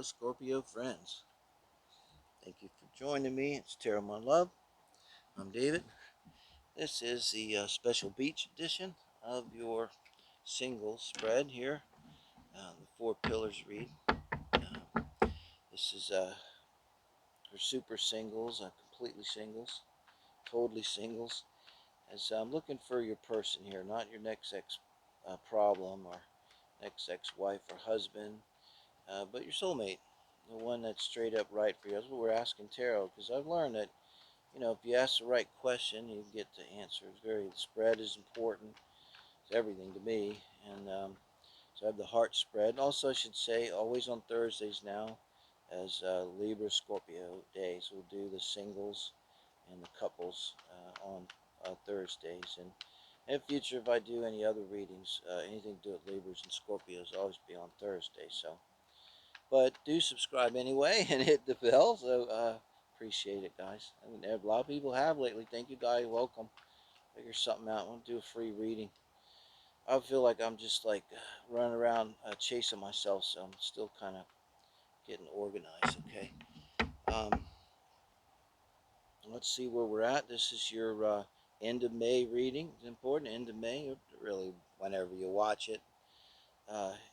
fellow Scorpio friends. Thank you for joining me. It's Tarot My Love. I'm David. This is the special beach edition of your single spread here, the Four Pillars read. This is for super singles, completely singles, totally singles. As I'm looking for your person here, not your next ex problem or next ex-wife or husband, but your soulmate, the one that's straight up right for you. That's what we're asking tarot, because I've learned that, if you ask the right question, you get the answer. The spread is important. It's everything to me. And so I have the heart spread. Also, I should say, always on Thursdays now, as Libra Scorpio days. We'll do the singles and the couples on Thursdays. And in the future, if I do any other readings, anything to do with Libras and Scorpios, I'll always be on Thursday. So, but do subscribe anyway and hit the bell. So appreciate it, guys. I mean, a lot of people have lately. Thank you, guys. Welcome. Figure something out. I want to do a free reading. I feel like I'm just like running around chasing myself, so I'm still kind of getting organized. Okay. Um, let's see where we're at. This is your end of May reading. It's important. End of May, really, whenever you watch it.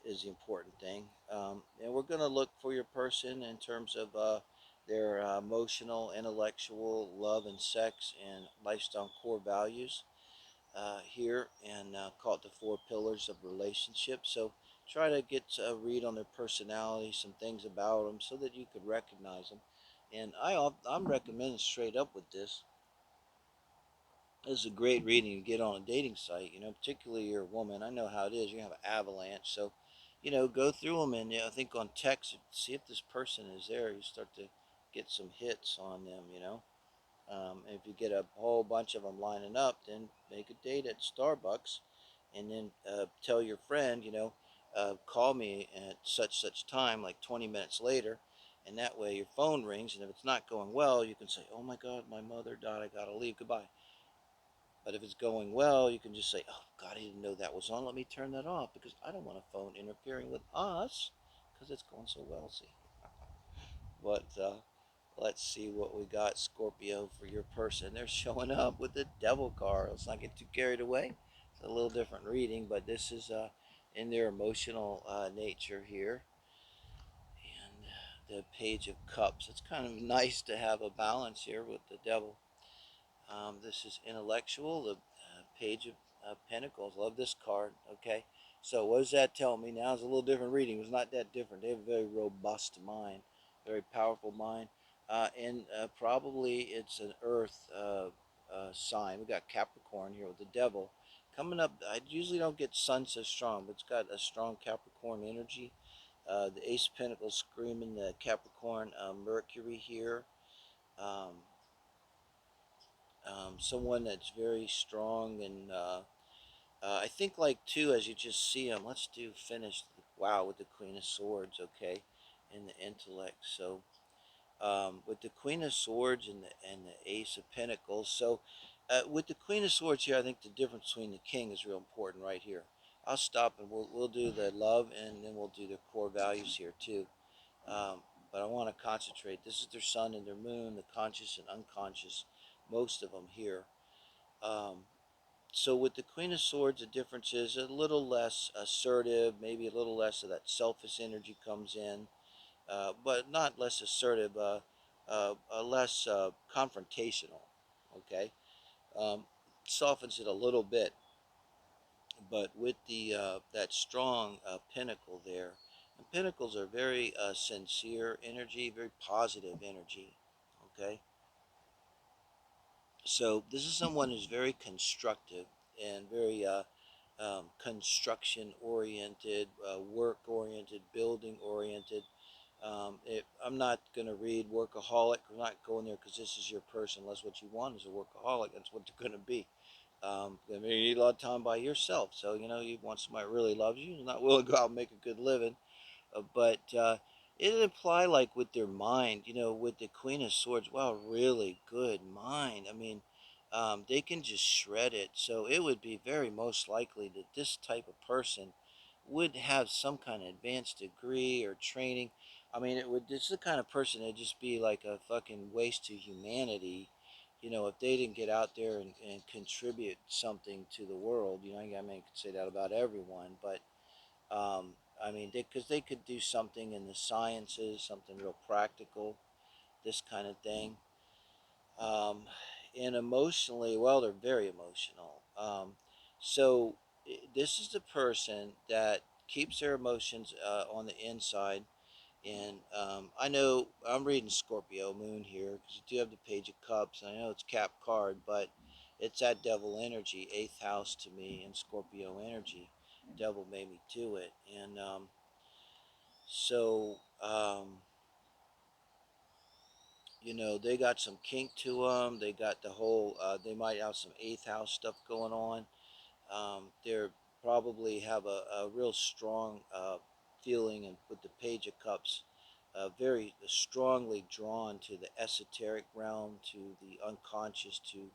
Is the important thing. And we're going to look for your person in terms of their emotional, intellectual, love and sex, and lifestyle core values here, and call it the four pillars of relationship. So try to get a read on their personality, some things about them, so that you could recognize them. And I'm recommending straight up with this. This is a great reading to get on a dating site, particularly you're a woman. I know how it is. You have an avalanche. So, go through them, and I think on text, see if this person is there. You start to get some hits on them. And if you get a whole bunch of them lining up, then make a date at Starbucks, and then tell your friend, call me at such time, like 20 minutes later. And that way your phone rings, and if it's not going well, you can say, oh my God, my mother died. I got to leave. Goodbye. But if it's going well, you can just say, oh, God, I didn't know that was on. Let me turn that off, because I don't want a phone interfering with us, because it's going so well, see. But let's see what we got, Scorpio, for your person. They're showing up with the devil card. Let's not get too carried away. It's a little different reading, but this is in their emotional nature here. And the Page of Cups. It's kind of nice to have a balance here with the devil. This is intellectual, the Page of Pentacles. Love this card. Okay, so what does that tell me? Now it's a little different reading. It's not that different. They have a very robust mind, very powerful mind, and probably it's an Earth sign. We got Capricorn here with the Devil coming up. I usually don't get Sun so strong, but it's got a strong Capricorn energy. The Ace of Pentacles screaming the Capricorn Mercury here. Um, Someone that's very strong, and I think, like, too, as you just see them, let's do finish, wow, with the Queen of Swords. Okay, and the intellect. So with the Queen of Swords and the Ace of Pentacles. So with the Queen of Swords here, I think the difference between the King is real important right here. I'll stop, and we'll do the love, and then we'll do the core values here too. But I want to concentrate. This is their sun and their moon, the conscious and unconscious, most of them here. So with the Queen of Swords, the difference is a little less assertive, maybe a little less of that selfish energy comes in, but not less assertive, less confrontational. Okay, um, softens it a little bit, but with the that strong Pentacle there, and Pentacles are very sincere energy, very positive energy. Okay, so this is someone who's very constructive and very construction oriented, work oriented, building oriented. I'm not going to read workaholic. We're not going there, because this is your person. Unless what you want is a workaholic, that's what they're going to be. You need a lot of time by yourself. So, you want somebody that really loves you, who's not willing to go out and make a good living. But it apply, like, with their mind, with the Queen of Swords. Wow, really good mind. I mean, they can just shred it. So it would be very most likely that this type of person would have some kind of advanced degree or training. I mean, this is the kind of person that'd just be like a fucking waste to humanity, you know, if they didn't get out there and contribute something to the world. You know, I mean, I could say that about everyone, but I mean, because they could do something in the sciences, something real practical, this kind of thing. Um, and emotionally, well, they're very emotional. So this is the person that keeps their emotions on the inside. And I know I'm reading Scorpio Moon here because you do have the Page of Cups. And I know it's Cap card, but it's that devil energy, eighth house to me, and Scorpio energy. Devil made me do it. And so, you know, they got some kink to them. They got the whole, they might have some eighth house stuff going on. They're probably have a real strong feeling, and with the Page of Cups, very strongly drawn to the esoteric realm, to the unconscious, to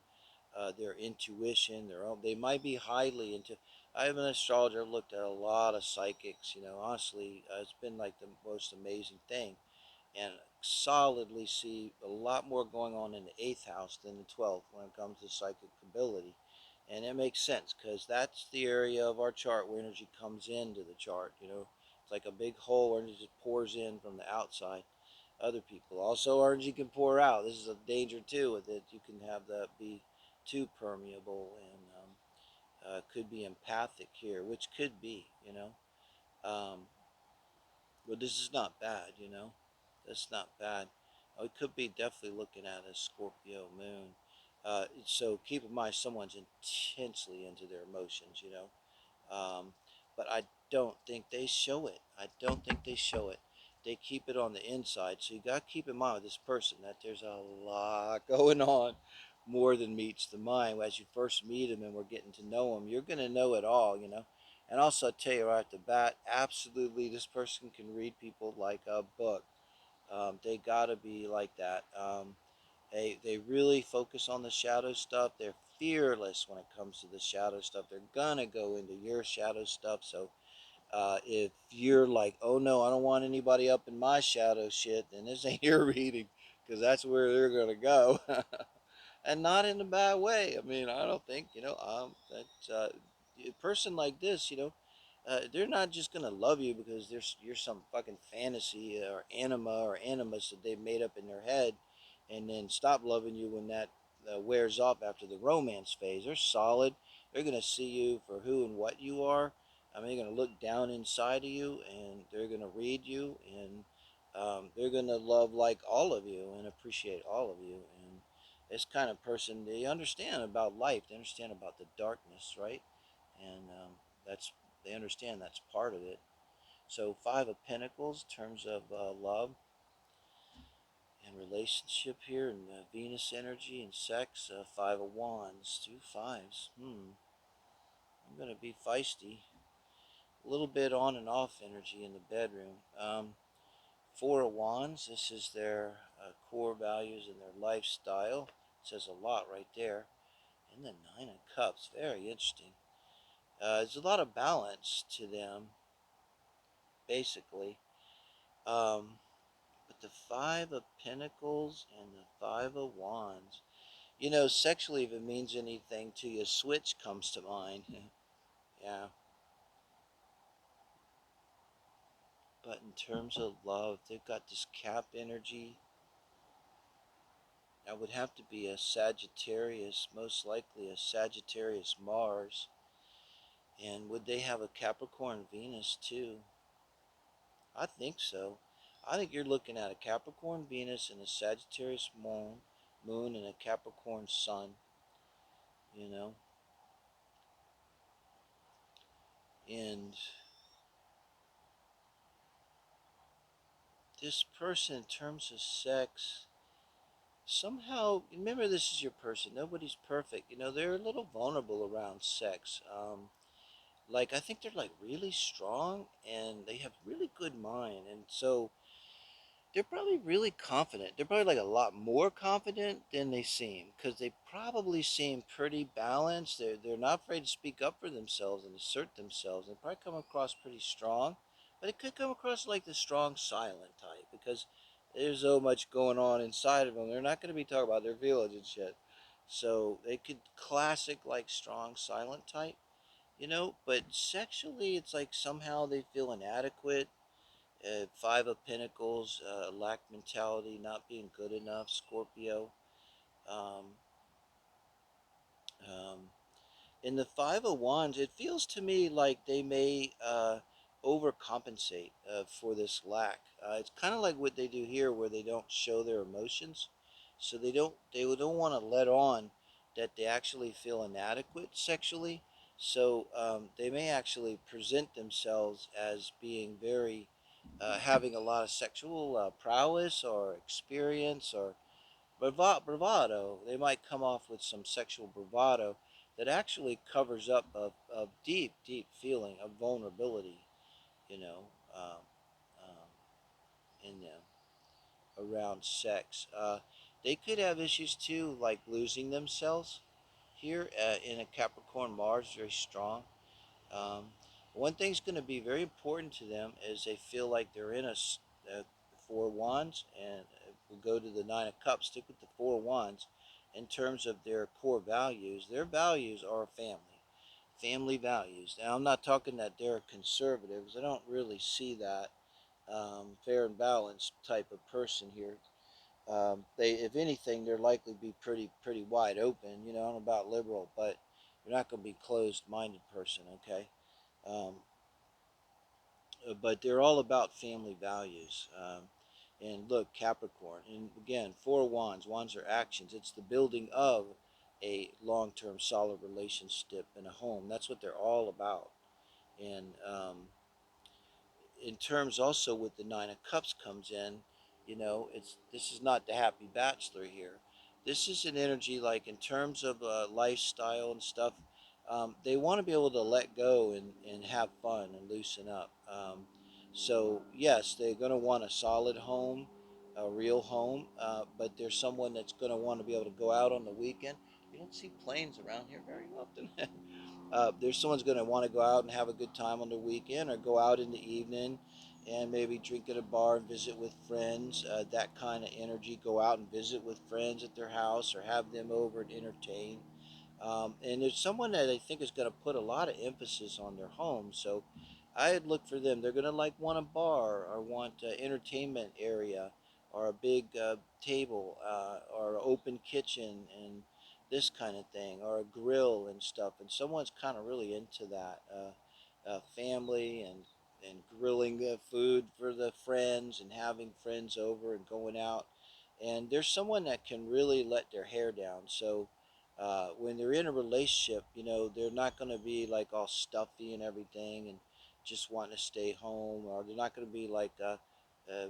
their intuition. Their own. They might be highly into. I have an astrologer. I've looked at a lot of psychics. You know, honestly, it's been like the most amazing thing, and solidly see a lot more going on in the eighth house than the 12th when it comes to psychic ability. And it makes sense because that's the area of our chart where energy comes into the chart. You know, it's like a big hole where energy just pours in from the outside. Other people also, energy can pour out. This is a danger too with it. You can have that be too permeable, and could be empathic here, which could be, you know. Um, but this is not bad, you know. That's not bad. We could be definitely looking at a Scorpio moon. So keep in mind, someone's intensely into their emotions, you know. But I don't think they show it. I don't think they show it. They keep it on the inside. So you got to keep in mind with this person that there's a lot going on, more than meets the mind. As you first meet him and we're getting to know him, you're going to know it all, you know. And also, I'll tell you right at the bat, absolutely, this person can read people like a book. They got to be like that. They really focus on the shadow stuff. They're fearless when it comes to the shadow stuff. They're gonna go into your shadow stuff. So if you're like, oh no, I don't want anybody up in my shadow shit, then this ain't your reading, because that's where they're gonna go. And not in a bad way. I mean, I don't think, you know, that a person like this, you know, they're not just gonna love you because you're some fucking fantasy or anima or animus that they've made up in their head, and then stop loving you when that wears off after the romance phase. They're solid. They're gonna see you for who and what you are. I mean, they're gonna look down inside of you, and they're gonna read you, and they're gonna love like all of you and appreciate all of you. And this kind of person, they understand about life. They understand about the darkness, right? And that's they understand that's part of it. So Five of Pentacles, in terms of love and relationship here, and Venus energy and sex. Five of Wands, two fives. I'm gonna be feisty. A little bit on and off energy in the bedroom. Four of Wands. This is their core values and their lifestyle. It says a lot right there. And the Nine of Cups, very interesting. There's a lot of balance to them, basically. But the Five of Pentacles and the Five of Wands, you know, sexually, if it means anything to you, Switch comes to mind. Yeah. But in terms of love, they've got this Cap energy. That would have to be a Sagittarius, most likely a Sagittarius Mars. And would they have a Capricorn Venus too? I think so. I think you're looking at a Capricorn Venus and a Sagittarius Moon and a Capricorn Sun, you know. And this person, in terms of sex, somehow, remember, this is your person. Nobody's perfect. You know, they're a little vulnerable around sex. Like, I think they're like really strong and they have really good mind. And so they're probably really confident. They're probably like a lot more confident than they seem, because they probably seem pretty balanced. They're not afraid to speak up for themselves and assert themselves. They probably come across pretty strong, but it could come across like the strong silent type. because there's so much going on inside of them. They're not going to be talking about their feelings and shit. So they could classic like strong silent type, but sexually it's like somehow they feel inadequate. Five of Pentacles, lack mentality, not being good enough, Scorpio. Um, um, in the Five of Wands, it feels to me like they may overcompensate for this lack. It's kind of like what they do here, where they don't show their emotions, so they don't want to let on that they actually feel inadequate sexually. So they may actually present themselves as being very having a lot of sexual prowess or experience or bravado. They might come off with some sexual bravado that actually covers up a deep, deep feeling of vulnerability, you know, um, in them around sex. They could have issues too, like losing themselves here in a Capricorn Mars, very strong. Um, One thing's going to be very important to them is they feel like they're in a Four Wands, and we'll go to the Nine of Cups. Stick with the Four Wands in terms of their core values. Their values are family values. Now, I'm not talking that they're conservatives. I don't really see that fair and balanced type of person here. If anything, they're likely to be pretty wide open. I don't know about liberal, but they're not going to be closed-minded person. Okay. Um, but they're all about family values. And look, Capricorn, and again, Four Wands. Wands are actions. It's the building of a long-term solid relationship in a home. That's what they're all about. And in terms also with the Nine of Cups comes in, this is not the happy bachelor here. This is an energy like in terms of lifestyle and stuff. They want to be able to let go and have fun and loosen up. So yes, they're going to want a solid home, a real home, but there's someone that's going to want to be able to go out on the weekend. You don't see planes around here very often. There's someone's going to want to go out and have a good time on the weekend, or go out in the evening and maybe drink at a bar and visit with friends. That kind of energy. Go out and visit with friends at their house, or have them over and entertain. And there's someone that I think is going to put a lot of emphasis on their home. So I'd look for them. They're going to like want a bar, or want an entertainment area, or a big table, or an open kitchen, and this kind of thing, or a grill and stuff. And someone's kind of really into that family and grilling the food for the friends and having friends over and going out. And there's someone that can really let their hair down. So when they're in a relationship, they're not going to be like all stuffy and everything and just wanting to stay home, or they're not going to be like a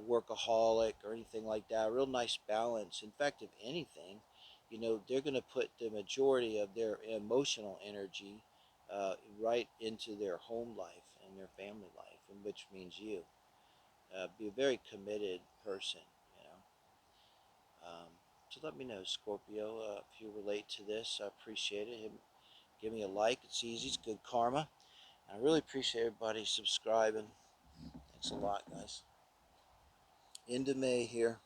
workaholic or anything like that. A real nice balance. In fact, if anything, they're going to put the majority of their emotional energy right into their home life and their family life, and which means you. Be a very committed person, you know. So let me know, Scorpio, if you relate to this. I appreciate it. Give me a like. It's easy. It's good karma. I really appreciate everybody subscribing. Thanks a lot, guys. End of May here.